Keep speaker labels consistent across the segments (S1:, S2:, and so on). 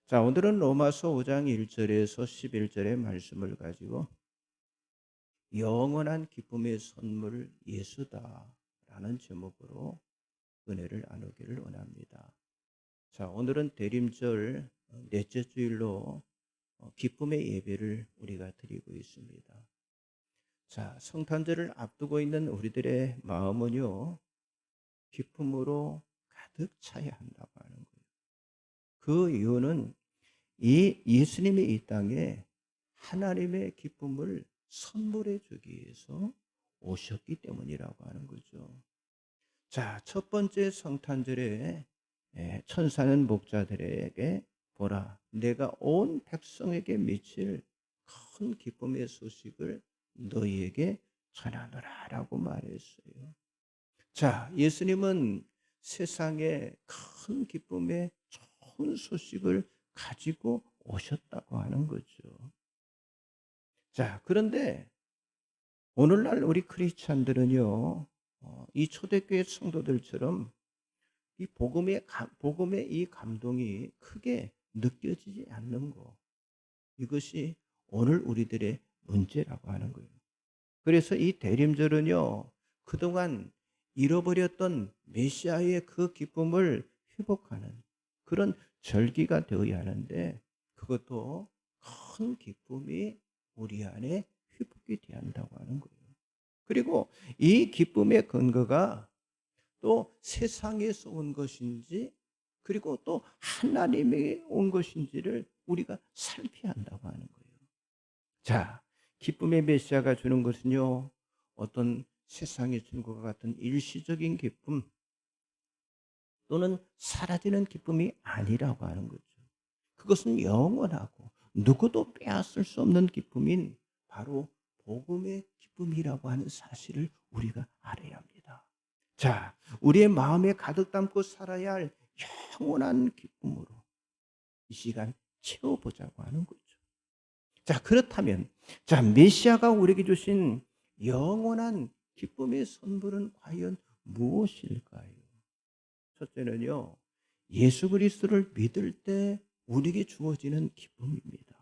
S1: 자, 오늘은 로마서 5장 1절에서 11절의 말씀을 가지고 영원한 기쁨의 선물 예수다라는 제목으로 은혜를 나누기를 원합니다. 자, 오늘은 대림절 넷째 주일로 기쁨의 예배를 우리가 드리고 있습니다. 자, 성탄절을 앞두고 있는 우리들의 마음은요, 기쁨으로 가득 차야 한다고 하는 거예요. 그 이유는 이 예수님이 이 땅에 하나님의 기쁨을 선물해 주기 위해서 오셨기 때문이라고 하는 거죠. 자, 첫 번째 성탄절에 천사는 목자들에게 보라, 내가 온 백성에게 미칠 큰 기쁨의 소식을 너희에게 전하노라라고 말했어요. 자, 예수님은 세상에 큰 기쁨의 좋은 소식을 가지고 오셨다고 하는 거죠. 자, 그런데 오늘날 우리 크리스찬들은요, 이 초대교회 성도들처럼 이 복음의 이 감동이 크게 느껴지지 않는 거, 이것이 오늘 우리들의 문제라고 하는 거예요. 그래서 이 대림절은요, 그동안 잃어버렸던 메시아의 그 기쁨을 회복하는 그런 절기가 되어야 하는데, 그것도 큰 기쁨이 우리 안에 회복이 되어야 한다고 하는 거예요. 그리고 이 기쁨의 근거가 또 세상에서 온 것인지, 그리고 또 하나님이 온 것인지를 우리가 살펴야 한다고 하는 거예요. 자, 기쁨의 메시아가 주는 것은요, 어떤 세상에 주는 것과 같은 일시적인 기쁨 또는 사라지는 기쁨이 아니라고 하는 거죠. 그것은 영원하고 누구도 빼앗을 수 없는 기쁨인 바로 복음의 기쁨이라고 하는 사실을 우리가 알아야 합니다. 자, 우리의 마음에 가득 담고 살아야 할 영원한 기쁨으로 이 시간 채워보자고 하는 거죠. 자, 그렇다면, 자, 메시아가 우리에게 주신 영원한 기쁨의 선물은 과연 무엇일까요? 첫째는요, 예수 그리스도를 믿을 때 우리에게 주어지는 기쁨입니다.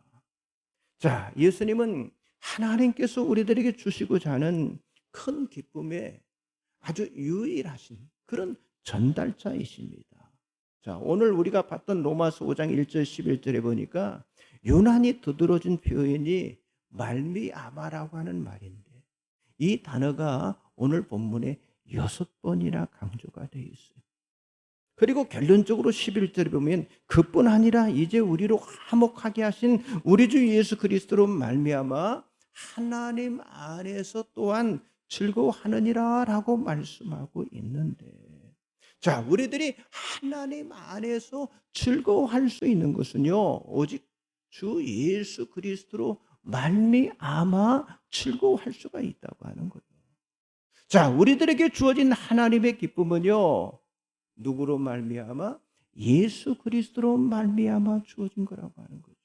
S1: 자, 예수님은 하나님께서 우리들에게 주시고자 하는 큰 기쁨의 아주 유일하신 그런 전달자이십니다. 자, 오늘 우리가 봤던 로마서 5장 1절 11절에 보니까 유난히 두드러진 표현이 말미암아라고 하는 말인데, 이 단어가 오늘 본문에 6번이나 강조가 되어 있어요. 그리고 결론적으로 11절에 보면 그뿐 아니라 이제 우리로 화목하게 하신 우리 주 예수 그리스도로 말미암아 하나님 안에서 또한 즐거워하느니라 라고 말씀하고 있는데, 자, 우리들이 하나님 안에서 즐거워할 수 있는 것은요, 오직 주 예수 그리스도로 말미암아 즐거워할 수가 있다고 하는 거예요. 자, 우리들에게 주어진 하나님의 기쁨은요, 누구로 말미암아? 예수 그리스도로 말미암아 주어진 거라고 하는 거죠.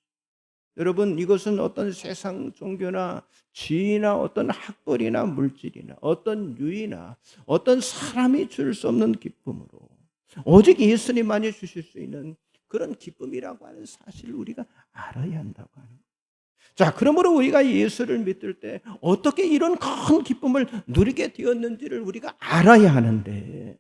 S1: 여러분, 이것은 어떤 세상 종교나 지위나 어떤 학벌이나 물질이나 어떤 유의나 어떤 사람이 줄 수 없는 기쁨으로 오직 예수님만이 주실 수 있는 그런 기쁨이라고 하는 사실을 우리가 알아야 한다고 하는 거예요. 자, 그러므로 우리가 예수를 믿을 때 어떻게 이런 큰 기쁨을 누리게 되었는지를 우리가 알아야 하는데,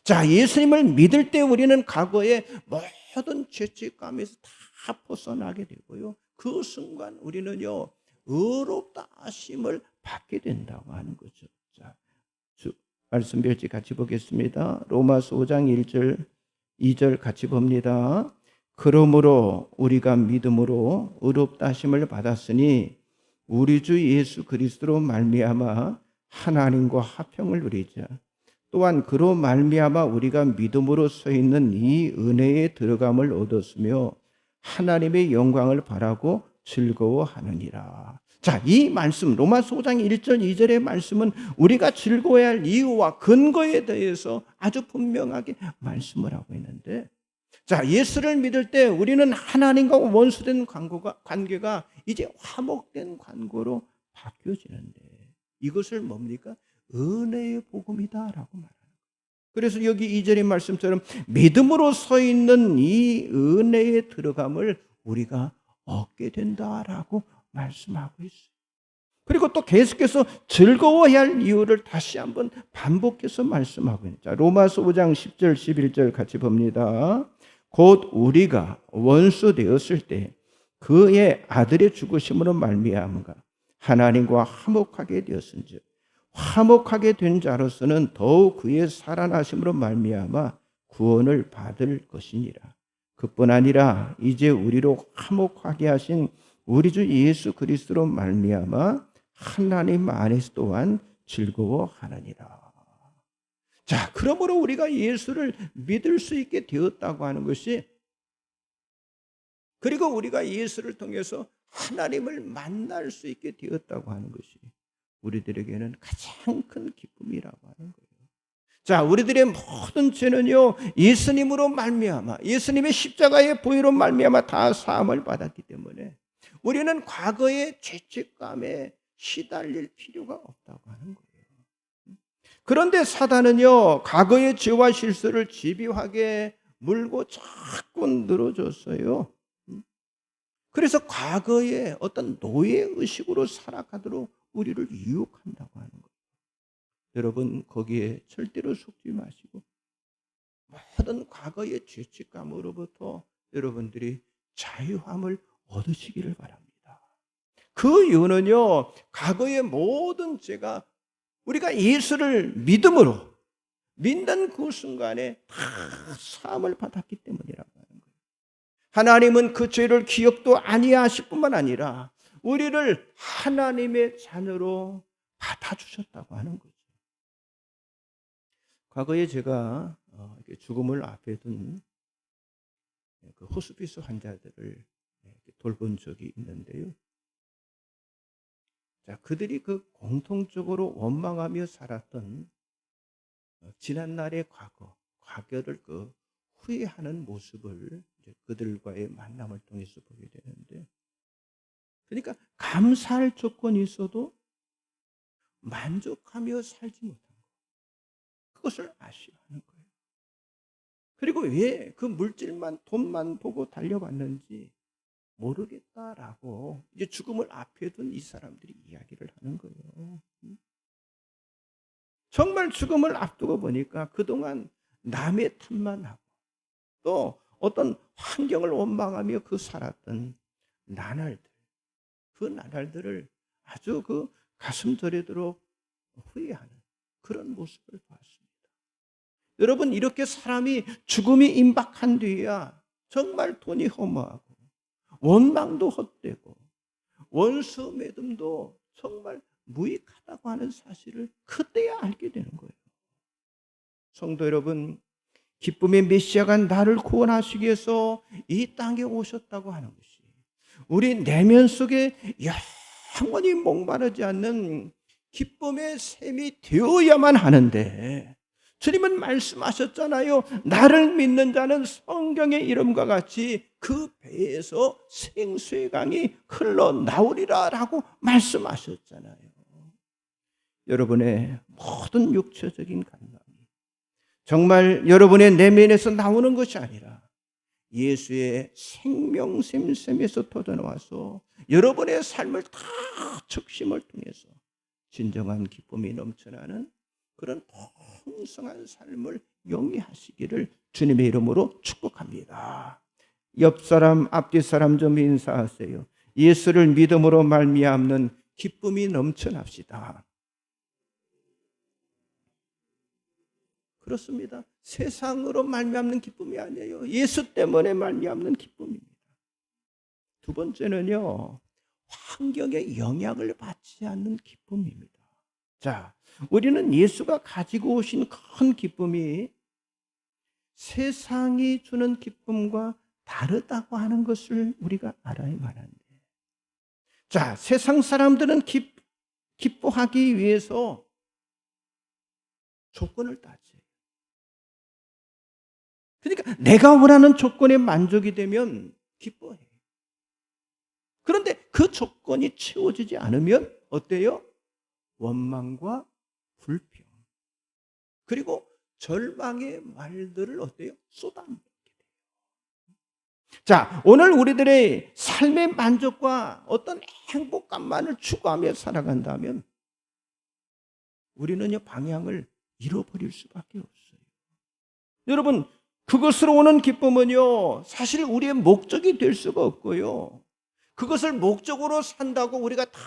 S1: 자, 예수님을 믿을 때 우리는 과거의 모든 죄책감에서 다 벗어나게 되고요, 그 순간 우리는요, 의롭다 하심을 받게 된다고 하는 거죠. 자, 말씀 별지 같이 보겠습니다. 로마서 5장 1절 2절 같이 봅니다. 그러므로 우리가 믿음으로 의롭다 하심을 받았으니 우리 주 예수 그리스도로 말미암아 하나님과 화평을 누리자. 또한 그로 말미암아 우리가 믿음으로 서 있는 이 은혜에 들어감을 얻었으며 하나님의 영광을 바라고 즐거워하느니라. 자, 이 말씀 로마서 5장 1절 2절의 말씀은 우리가 즐거워야 할 이유와 근거에 대해서 아주 분명하게 말씀을 하고 있는데, 자, 예수를 믿을 때 우리는 하나님과 원수된 관계가 이제 화목된 관계로 바뀌어지는데, 이것을 뭡니까? 은혜의 복음이다라고 말합니다. 그래서 여기 2절의 말씀처럼 믿음으로 서 있는 이 은혜에 들어감을 우리가 얻게 된다라고 말씀하고 있어요. 그리고 또 계속해서 즐거워해야 할 이유를 다시 한번 반복해서 말씀하고 있는. 자, 로마서 5장 10절 11절 같이 봅니다. 곧 우리가 원수 되었을 때 그의 아들의 죽으심으로 말미암아 하나님과 화목하게 되었은즉 화목하게 된 자로서는 더욱 그의 살아나심으로 말미암아 구원을 받을 것이니라. 그뿐 아니라 이제 우리로 화목하게 하신 우리 주 예수 그리스도로 말미암아 하나님 안에서 또한 즐거워하느니라. 자, 그러므로 우리가 예수를 믿을 수 있게 되었다고 하는 것이, 그리고 우리가 예수를 통해서 하나님을 만날 수 있게 되었다고 하는 것이 우리들에게는 가장 큰 기쁨이라고 하는 거예요. 자, 우리들의 모든 죄는요 예수님으로 말미암아, 예수님의 십자가의 보혈로 말미암아 다 사함을 받았기 때문에 우리는 과거의 죄책감에 시달릴 필요가 없다고 하는 거예요. 그런데 사단은요 과거의 죄와 실수를 집요하게 물고 자꾸 늘어졌어요. 그래서 과거의 어떤 노예의식으로 살아가도록 우리를 유혹한다고 하는 거예요. 여러분 거기에 절대로 속지 마시고 모든 과거의 죄책감으로부터 여러분들이 자유함을 얻으시기를 바랍니다. 그 이유는요 과거의 모든 죄가 우리가 예수를 믿음으로 믿는 그 순간에 다 사함을 받았기 때문이라고 하는 거예요. 하나님은 그 죄를 기억도 아니하실 뿐만 아니라 우리를 하나님의 자녀로 받아주셨다고 하는 거죠. 과거에 제가 죽음을 앞에 둔 그 호스피스 환자들을 돌본 적이 있는데요. 자, 그들이 그 공통적으로 원망하며 살았던 지난날의 과거를 그 후회하는 모습을 이제 그들과의 만남을 통해서 보게 되는데, 그러니까 감사할 조건이 있어도 만족하며 살지 못한 것, 그것을 아쉬워하는 거예요. 그리고 왜 그 물질만, 돈만 보고 달려왔는지 모르겠다라고 이제 죽음을 앞에 둔 이 사람들이 이야기를 하는 거예요. 정말 죽음을 앞두고 보니까 그동안 남의 탓만 하고 또 어떤 환경을 원망하며 그 살았던 나날들, 그 나날들을 아주 그 가슴 저리도록 후회하는 그런 모습을 봤습니다. 여러분, 이렇게 사람이 죽음이 임박한 뒤에야 정말 돈이 허무하고 원망도 헛되고 원수 맺음도 정말 무익하다고 하는 사실을 그때야 알게 되는 거예요. 성도 여러분, 기쁨의 메시아가 나를 구원하시기 위해서 이 땅에 오셨다고 하는 것이 우리 내면 속에 영원히 목마르지 않는 기쁨의 샘이 되어야만 하는데, 주님은 말씀하셨잖아요. 나를 믿는 자는 성경의 이름과 같이 그 배에서 생수의 강이 흘러나오리라 라고 말씀하셨잖아요. 여러분의 모든 육체적인 간담이 정말 여러분의 내면에서 나오는 것이 아니라 예수의 생명샘샘에서 터져나와서 여러분의 삶을 다 적심을 통해서 진정한 기쁨이 넘쳐나는 그런 풍성한 삶을 영위하시기를 주님의 이름으로 축복합니다. 옆 사람, 앞뒤 사람 좀 인사하세요. 예수를 믿음으로 말미암는 기쁨이 넘쳐납시다. 그렇습니다. 세상으로 말미암는 기쁨이 아니에요. 예수 때문에 말미암는 기쁨입니다. 두 번째는요, 환경의 영향을 받지 않는 기쁨입니다. 자, 우리는 예수가 가지고 오신 큰 기쁨이 세상이 주는 기쁨과 다르다고 하는 것을 우리가 알아야만 한데, 자, 세상 사람들은 기뻐하기 위해서 조건을 따져요. 그러니까 내가 원하는 조건에 만족이 되면 기뻐해요. 그런데 그 조건이 채워지지 않으면 어때요? 원망과 불평, 그리고 절망의 말들을 어때요? 쏟아내게 돼요. 자, 오늘 우리들의 삶의 만족과 어떤 행복감만을 추구하며 살아간다면 우리는요, 방향을 잃어버릴 수밖에 없어요. 여러분, 그것으로 오는 기쁨은요, 사실 우리의 목적이 될 수가 없고요. 그것을 목적으로 산다고 우리가 다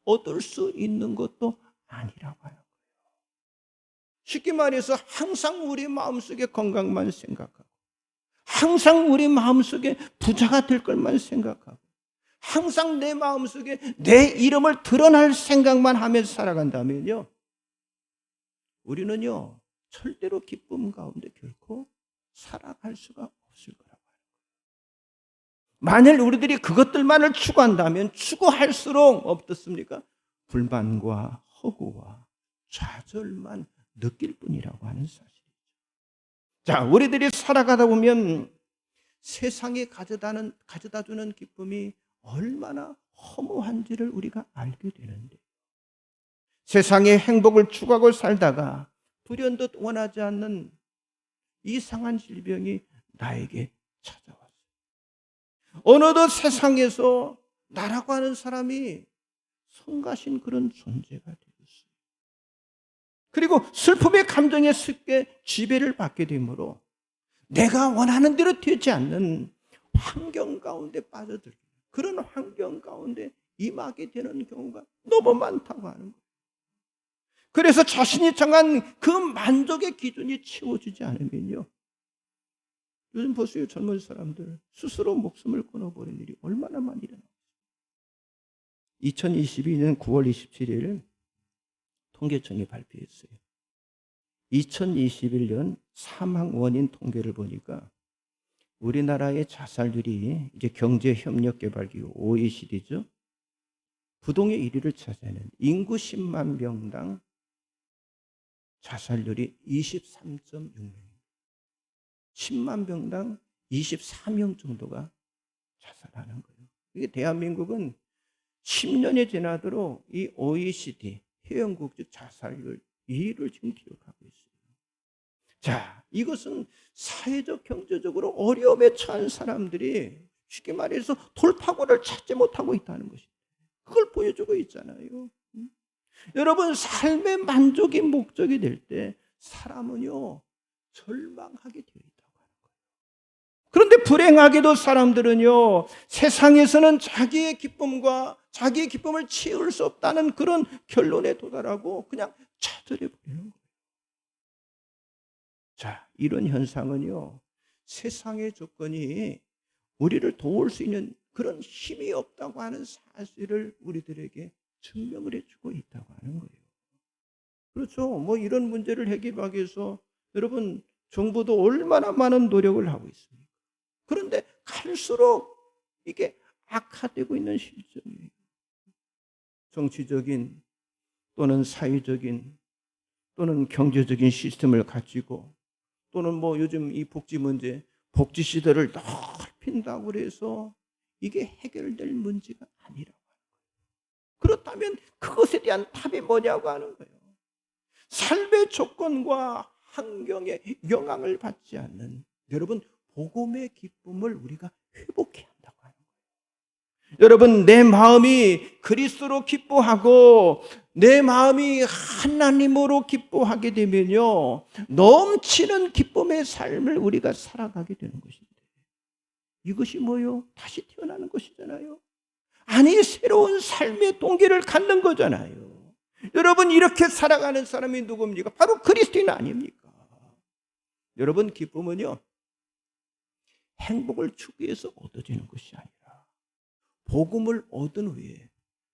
S1: 얻을 수 있는 것도 아니라고 하는 거예요. 쉽게 말해서 항상 우리 마음속에 건강만 생각하고, 항상 우리 마음속에 부자가 될 것만 생각하고, 항상 내 마음속에 내 이름을 드러날 생각만 하면서 살아간다면요, 우리는요, 절대로 기쁨 가운데 결코 살아갈 수가 없을 거라고 하는 거예요. 만일 우리들이 그것들만을 추구한다면 추구할수록 어떻습니까? 불만과 허구와 좌절만 느낄 뿐이라고 하는 사실이죠. 자, 우리들이 살아가다 보면 세상에 가져다 주는 기쁨이 얼마나 허무한지를 우리가 알게 되는데, 세상의 행복을 추구하고 살다가 불현듯 원하지 않는 이상한 질병이 나에게 찾아왔어요. 어느덧 세상에서 나라고 하는 사람이 성가신 그런 존재가 되었어요. 그리고 슬픔의 감정에 쉽게 지배를 받게 되므로 내가 원하는 대로 되지 않는 환경 가운데 빠져들게, 그런 환경 가운데 임하게 되는 경우가 너무 많다고 하는 거예요. 그래서 자신이 정한 그 만족의 기준이 채워지지 않으면요, 요즘 보세요. 젊은 사람들 스스로 목숨을 끊어버린 일이 얼마나 많이 일어나요. 2022년 9월 27일 통계청이 발표했어요. 2021년 사망 원인 통계를 보니까 우리나라의 자살률이 이제 경제협력개발기구 OECD죠. 부동의 1위를 차지하는 인구 10만 명당 자살률이 23.6명. 10만 명당 24명 정도가 자살하는 거예요. 이게 대한민국은 10년이 지나도록 이 OECD 회원국 즉 자살률 2위를 지금 기록하고 있어요. 자, 이것은 사회적 경제적으로 어려움에 처한 사람들이 쉽게 말해서 돌파구를 찾지 못하고 있다는 것입니다. 그걸 보여주고 있잖아요. 여러분, 삶의 만족이 목적이 될 때 사람은요, 절망하게 되어 있다고 하는 거예요. 그런데 불행하게도 사람들은요, 세상에서는 자기의 기쁨을 채울 수 없다는 그런 결론에 도달하고 그냥 좌절해 버리는 거예요. 자, 이런 현상은요, 세상의 조건이 우리를 도울 수 있는 그런 힘이 없다고 하는 사실을 우리들에게 증명을 해주고 있다고 하는 거예요. 그렇죠. 뭐 이런 문제를 해결하기 위해서 여러분, 정부도 얼마나 많은 노력을 하고 있습니까? 그런데 갈수록 이게 악화되고 있는 실정이에요. 정치적인 또는 사회적인 또는 경제적인 시스템을 가지고 또는 뭐 요즘 이 복지 문제, 복지 시대를 넓힌다고 해서 이게 해결될 문제가 아니라고 하는 거예요. 그렇다면 그것에 대한 답이 뭐냐고 하는 거예요. 삶의 조건과 환경에 영향을 받지 않는, 여러분, 복음의 기쁨을 우리가 회복해야 한다고 하는 거예요. 여러분, 내 마음이 그리스도로 기뻐하고 내 마음이 하나님으로 기뻐하게 되면요, 넘치는 기쁨의 삶을 우리가 살아가게 되는 것입니다. 이것이 뭐요? 다시 태어나는 것이잖아요. 아니, 새로운 삶의 동기를 갖는 거잖아요. 여러분, 이렇게 살아가는 사람이 누굽니까? 바로 그리스도인 아닙니까? 여러분, 기쁨은요, 행복을 추구해서 얻어지는 것이 아니라 복음을 얻은 후에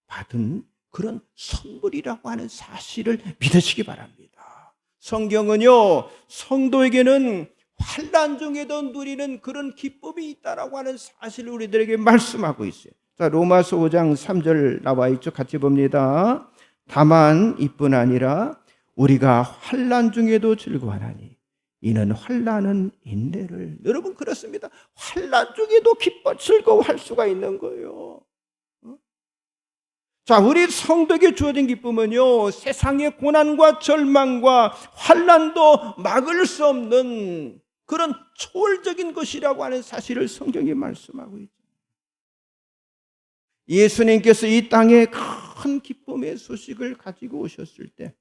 S1: 받은 그런 선물이라고 하는 사실을 믿으시기 바랍니다. 성경은요, 성도에게는 환난 중에도 누리는 그런 기쁨이 있다라고 하는 사실을 우리들에게 말씀하고 있어요. 자, 로마서 5장 3절 나와 있죠. 같이 봅니다. 다만 이뿐 아니라 우리가 환난 중에도 즐거워하나니 이는 환난은 인내를. 여러분, 그렇습니다. 환난 중에도 기뻐 즐거워할 수가 있는 거예요. 자, 우리 성도에게 주어진 기쁨은요, 세상의 고난과 절망과 환난도 막을 수 없는 그런 초월적인 것이라고 하는 사실을 성경이 말씀하고 있죠. 예수님께서 이 땅에 큰 기쁨의 소식을 가지고 오셨을 때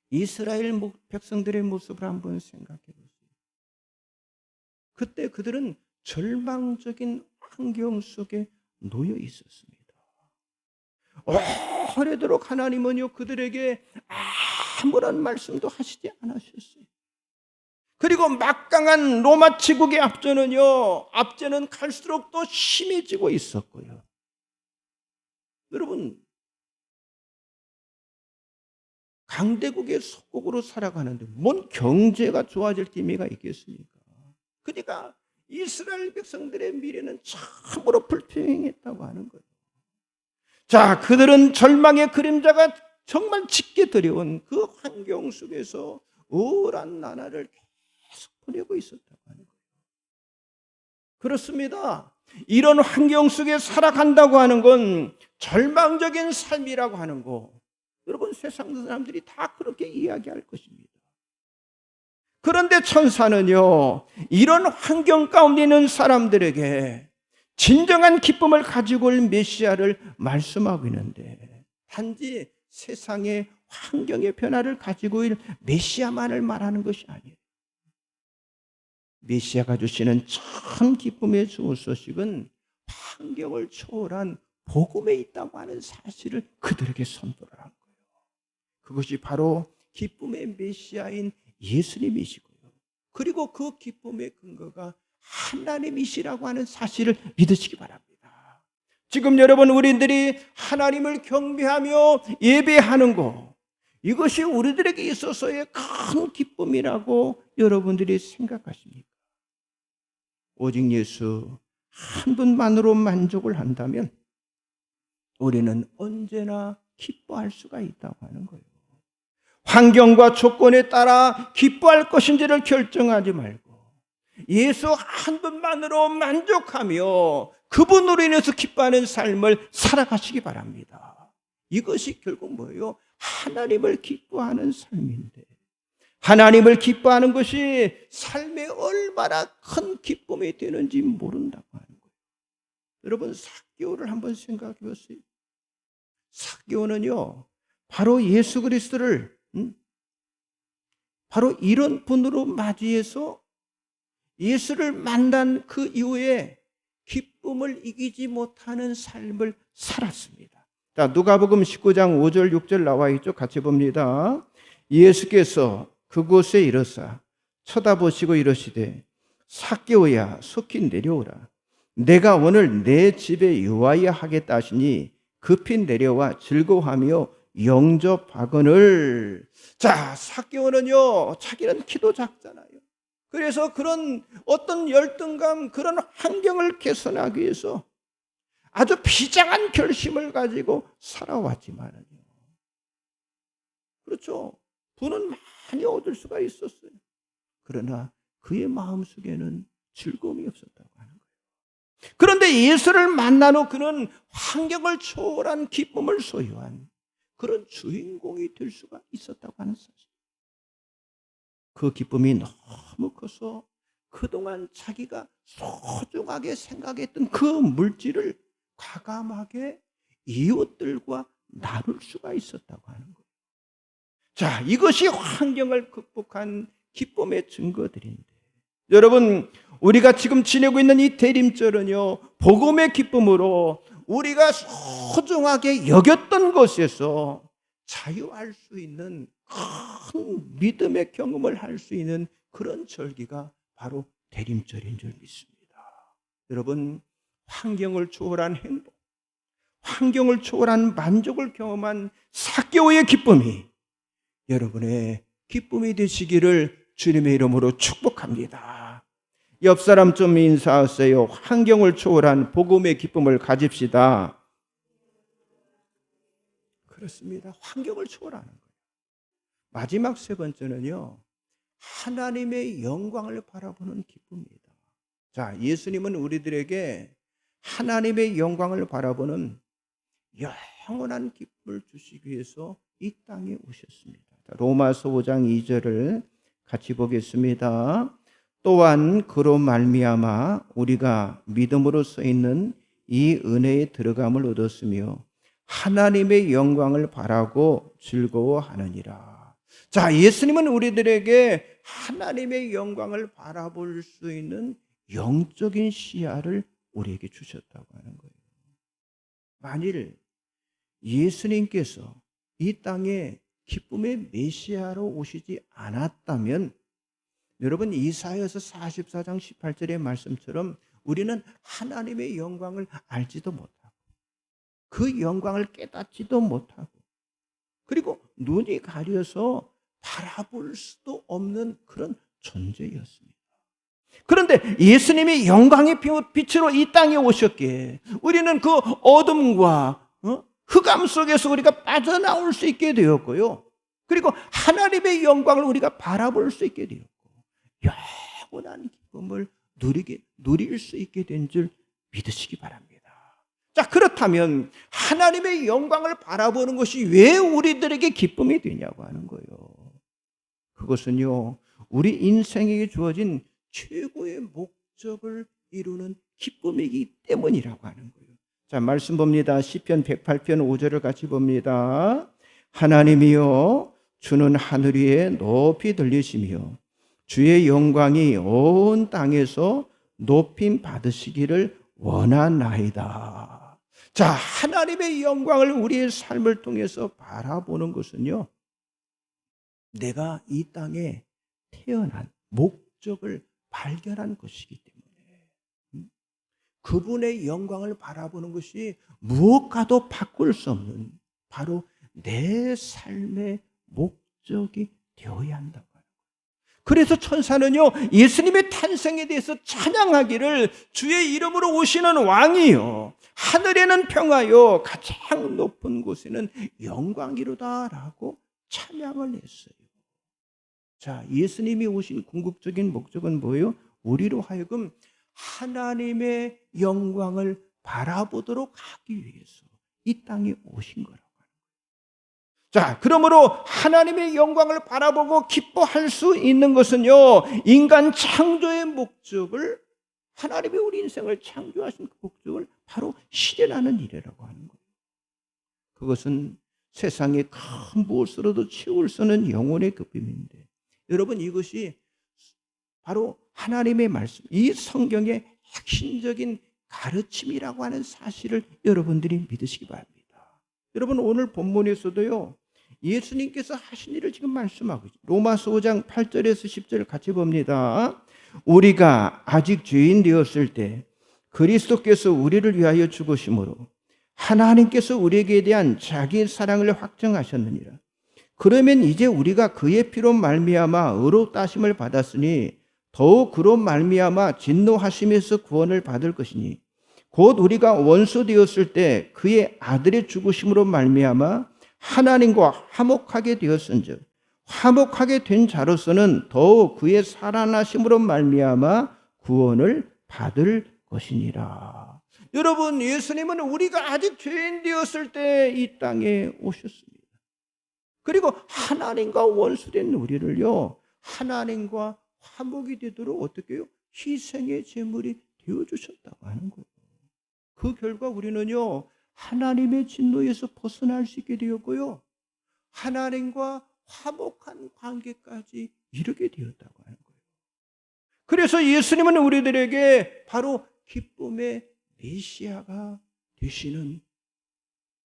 S1: 이스라엘 백성들의 모습을 한번 생각해 보세요. 그때 그들은 절망적인 환경 속에 놓여 있었습니다. 오래도록 하나님은요, 그들에게 아무런 말씀도 하시지 않으셨어요. 그리고 막강한 로마 제국의 압제는 갈수록 더 심해지고 있었고요. 여러분, 강대국의 속국으로 살아가는데 뭔 경제가 좋아질 기미가 있겠습니까? 그러니까 이스라엘 백성들의 미래는 참으로 불평했다고 하는 거예요. 자, 그들은 절망의 그림자가 정말 짙게 들여온 그 환경 속에서 우울한 나날을 계속 보내고 있었다고 하는 거예요. 그렇습니다. 이런 환경 속에 살아간다고 하는 건 절망적인 삶이라고 하는 거, 여러분, 세상 사람들이 다 그렇게 이야기할 것입니다. 그런데 천사는요, 이런 환경 가운데 있는 사람들에게 진정한 기쁨을 가지고 올 메시아를 말씀하고 있는데, 단지 세상의 환경의 변화를 가지고 올 메시아만을 말하는 것이 아니에요. 메시아가 주시는 참 기쁨의 좋은 소식은 환경을 초월한 복음에 있다고 하는 사실을 그들에게 선포를 한 거예요. 그것이 바로 기쁨의 메시아인 예수님이시고요. 그리고 그 기쁨의 근거가 하나님이시라고 하는 사실을 믿으시기 바랍니다. 지금 여러분, 우리들이 하나님을 경배하며 예배하는 것, 이것이 우리들에게 있어서의 큰 기쁨이라고 여러분들이 생각하십니까? 오직 예수 한 분만으로 만족을 한다면 우리는 언제나 기뻐할 수가 있다고 하는 거예요. 환경과 조건에 따라 기뻐할 것인지를 결정하지 말고 예수 한 분만으로 만족하며 그분으로 인해서 기뻐하는 삶을 살아가시기 바랍니다. 이것이 결국 뭐예요? 하나님을 기뻐하는 삶인데, 하나님을 기뻐하는 것이 삶에 얼마나 큰 기쁨이 되는지 모른다고 하는 거예요. 여러분, 삭개오를 한번 생각해 보세요. 삭개오는요, 바로 예수 그리스도를 바로 이런 분으로 맞이해서 예수를 만난 그 이후에 기쁨을 이기지 못하는 삶을 살았습니다. 자, 누가복음 19장 5절 6절 나와 있죠. 같이 봅니다. 예수께서 그곳에 이르사 쳐다보시고 이르시되 삭개오야, 속히 내려오라. 내가 오늘 내 집에 유하여 하겠다 하시니 급히 내려와 즐거워하며 영접하거늘. 자, 삭개오는요, 자기는 키도 작잖아요. 그래서 그런 어떤 열등감, 그런 환경을 개선하기 위해서 아주 비장한 결심을 가지고 살아왔지만요, 그렇죠, 부는 많이 얻을 수가 있었어요. 그러나 그의 마음속에는 즐거움이 없었다고 하는 거예요. 그런데 예수를 만난 후 그는 환경을 초월한 기쁨을 소유한 그런 주인공이 될 수가 있었다고 하는 사실. 그 기쁨이 너무 커서 그동안 자기가 소중하게 생각했던 그 물질을 과감하게 이웃들과 나눌 수가 있었다고 하는 거예요. 자, 이것이 환경을 극복한 기쁨의 증거들인데, 여러분, 우리가 지금 지내고 있는 이 대림절은요, 복음의 기쁨으로 우리가 소중하게 여겼던 것에서 자유할 수 있는 큰 믿음의 경험을 할 수 있는 그런 절기가 바로 대림절인 줄 믿습니다. 여러분, 환경을 초월한 행복, 환경을 초월한 만족을 경험한 삭개오의 기쁨이 여러분의 기쁨이 되시기를 주님의 이름으로 축복합니다. 옆 사람 좀 인사하세요. 환경을 초월한 복음의 기쁨을 가집시다. 그렇습니다. 환경을 초월하는 거예요. 마지막 세 번째는요, 하나님의 영광을 바라보는 기쁨입니다. 자, 예수님은 우리들에게 하나님의 영광을 바라보는 영원한 기쁨을 주시기 위해서 이 땅에 오셨습니다. 로마서 5장 2절을 같이 보겠습니다. 또한 그로 말미암아 우리가 믿음으로 써 있는 이 은혜에 들어감을 얻었으며 하나님의 영광을 바라고 즐거워하느니라. 자, 예수님은 우리들에게 하나님의 영광을 바라볼 수 있는 영적인 시야를 우리에게 주셨다고 하는 거예요. 만일 예수님께서 이 땅에 기쁨의 메시아로 오시지 않았다면 여러분 이사야서 44장 18절의 말씀처럼 우리는 하나님의 영광을 알지도 못하고 그 영광을 깨닫지도 못하고 그리고 눈이 가려서 바라볼 수도 없는 그런 존재였습니다. 그런데 예수님이 영광의 빛으로 이 땅에 오셨기에 우리는 그 어둠과 흑암 속에서 우리가 빠져나올 수 있게 되었고요. 그리고 하나님의 영광을 우리가 바라볼 수 있게 되었고 영원한 기쁨을 누릴 수 있게 된 줄 믿으시기 바랍니다. 자, 그렇다면 하나님의 영광을 바라보는 것이 왜 우리들에게 기쁨이 되냐고 하는 거예요. 그것은요, 우리 인생에게 주어진 최고의 목적을 이루는 기쁨이기 때문이라고 하는 거예요. 자, 말씀 봅니다. 시편 108편 5절을 같이 봅니다. 하나님이여 주는 하늘 위에 높이 들리시며 주의 영광이 온 땅에서 높임 받으시기를 원하나이다. 자, 하나님의 영광을 우리의 삶을 통해서 바라보는 것은요, 내가 이 땅에 태어난 목적을 발견한 것이기 때문에 그분의 영광을 바라보는 것이 무엇과도 바꿀 수 없는 바로 내 삶의 목적이 되어야 한다고. 그래서 천사는요, 예수님의 탄생에 대해서 찬양하기를 주의 이름으로 오시는 왕이요 하늘에는 평화요 가장 높은 곳에는 영광이로다라고 찬양을 했어요. 자, 예수님이 오신 궁극적인 목적은 뭐예요? 우리로 하여금 하나님의 영광을 바라보도록 하기 위해서 이 땅에 오신 거라고. 자, 그러므로 하나님의 영광을 바라보고 기뻐할 수 있는 것은요, 인간 창조의 목적을, 하나님이 우리 인생을 창조하신 그 목적을 바로 실현하는 일이라고 하는 거예요. 그것은 세상의 큰 무엇으로도 채울 수 없는 영혼의 기쁨인데, 여러분 이것이 바로 하나님의 말씀, 이 성경의 핵심적인 가르침이라고 하는 사실을 여러분들이 믿으시기 바랍니다. 여러분 오늘 본문에서도요, 예수님께서 하신 일을 지금 말씀하고 있죠. 로마서 5장 8절에서 10절 같이 봅니다. 우리가 아직 죄인 되었을 때 그리스도께서 우리를 위하여 죽으심으로 하나님께서 우리에게 대한 자기 사랑을 확정하셨느니라. 그러면 이제 우리가 그의 피로 말미암아 의롭다 하심을 받았으니 더욱 그로 말미암아 진노하심에서 구원을 받을 것이니 곧 우리가 원수 되었을 때 그의 아들의 죽으심으로 말미암아 하나님과 화목하게 되었은즉 화목하게 된 자로서는 더욱 그의 살아나심으로 말미암아 구원을 받을 것이니라. 여러분, 예수님은 우리가 아직 죄인 되었을 때 이 땅에 오셨습니다. 그리고 하나님과 원수된 우리를요, 하나님과 화목이 되도록 어떻게 해요? 희생의 제물이 되어주셨다고 하는 거예요. 그 결과 우리는요, 하나님의 진노에서 벗어날 수 있게 되었고요, 하나님과 화목한 관계까지 이르게 되었다고 하는 거예요. 그래서 예수님은 우리들에게 바로 기쁨의 메시아가 되시는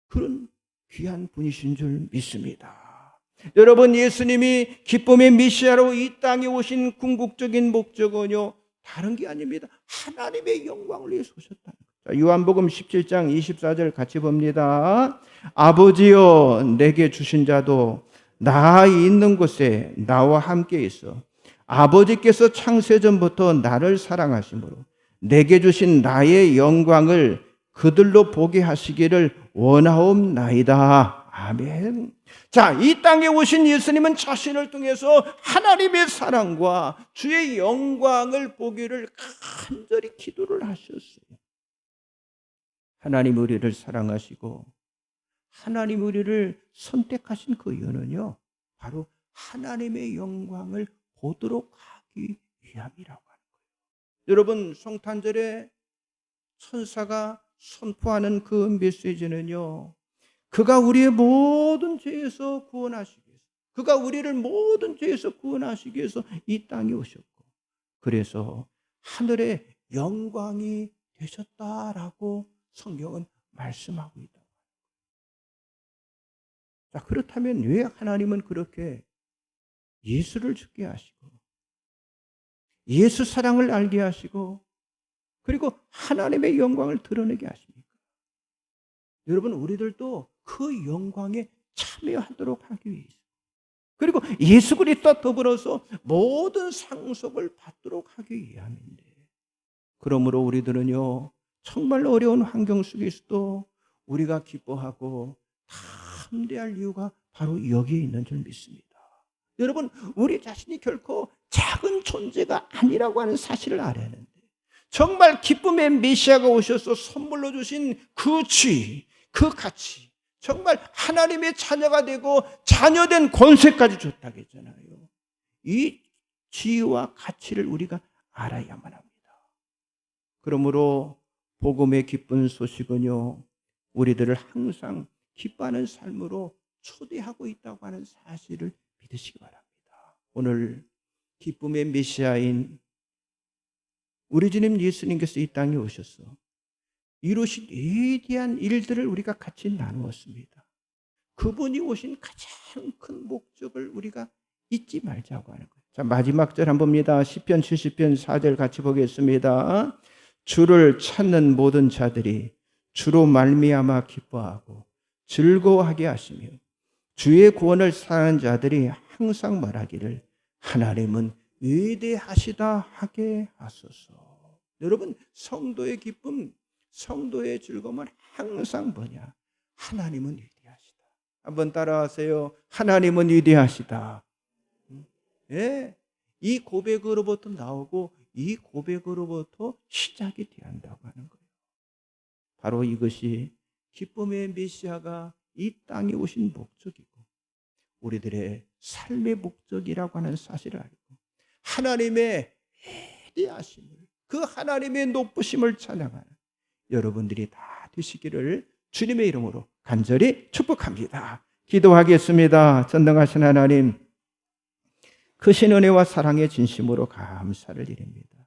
S1: 그런 귀한 분이신 줄 믿습니다. 여러분, 예수님이 기쁨의 메시아로 이 땅에 오신 궁극적인 목적은요, 다른 게 아닙니다. 하나님의 영광을 위해서 오셨다는 거예요. 요한복음 17장 24절 같이 봅니다. 아버지여 내게 주신 자도 나 있는 곳에 나와 함께 있어 아버지께서 창세전부터 나를 사랑하심으로 내게 주신 나의 영광을 그들로 보게 하시기를 원하옵나이다. 아멘. 자, 이 땅에 오신 예수님은 자신을 통해서 하나님의 사랑과 주의 영광을 보기를 간절히 기도를 하셨어요. 하나님 우리를 사랑하시고 하나님 우리를 선택하신 그 이유는요, 바로 하나님의 영광을 보도록 하기 위함이라고 하는 거예요. 여러분, 성탄절에 천사가 선포하는 그 메시지는요, 그가 우리의 모든 죄에서 구원하시기 위해서, 그가 우리를 모든 죄에서 구원하시기 위해서 이 땅에 오셨고, 그래서 하늘의 영광이 되셨다라고 성경은 말씀하고 있다. 자, 그렇다면 왜 하나님은 그렇게 예수를 죽게 하시고, 예수 사랑을 알게 하시고, 그리고 하나님의 영광을 드러내게 하십니까? 여러분, 우리들도 그 영광에 참여하도록 하기 위해서, 그리고 예수 그리스도와 더불어서 모든 상속을 받도록 하기 위함인데, 그러므로 우리들은요, 정말 어려운 환경 속에서도 우리가 기뻐하고 담대할 이유가 바로 여기에 있는 줄 믿습니다. 여러분, 우리 자신이 결코 작은 존재가 아니라고 하는 사실을 알아야 하는데, 정말 기쁨의 메시아가 오셔서 선물로 주신 그 지위, 그 가치, 정말 하나님의 자녀가 되고 자녀된 권세까지 줬다고 했잖아요. 이 지위와 가치를 우리가 알아야만 합니다. 그러므로 복음의 기쁜 소식은요, 우리들을 항상 기뻐하는 삶으로 초대하고 있다고 하는 사실을 믿으시기 바랍니다. 오늘 기쁨의 메시아인 우리 주님 예수님께서 이 땅에 오셔서 이루신 위대한 일들을 우리가 같이 나누었습니다. 그분이 오신 가장 큰 목적을 우리가 잊지 말자고 하는 거예요. 자, 마지막 절 한번 봅니다. 시편 70편 4절 같이 보겠습니다. 주를 찾는 모든 자들이 주로 말미암아 기뻐하고 즐거워하게 하시며, 주의 구원을 사랑하는 자들이 항상 말하기를 하나님은 위대하시다 하게 하소서. 여러분, 성도의 기쁨, 성도의 즐거움은 항상 뭐냐? 하나님은 위대하시다. 한번 따라하세요. 하나님은 위대하시다. 예, 이 고백으로부터 나오고 이 고백으로부터 시작이 되어야 한다고 하는 거예요. 바로 이것이 기쁨의 메시아가 이 땅에 오신 목적이고, 우리들의 삶의 목적이라고 하는 사실을 알고, 하나님의 위대하심을, 그 하나님의 높으심을 찬양하는 여러분들이 다 되시기를 주님의 이름으로 간절히 축복합니다. 기도하겠습니다. 전능하신 하나님, 크신 은혜와 사랑의 진심으로 감사를 드립니다.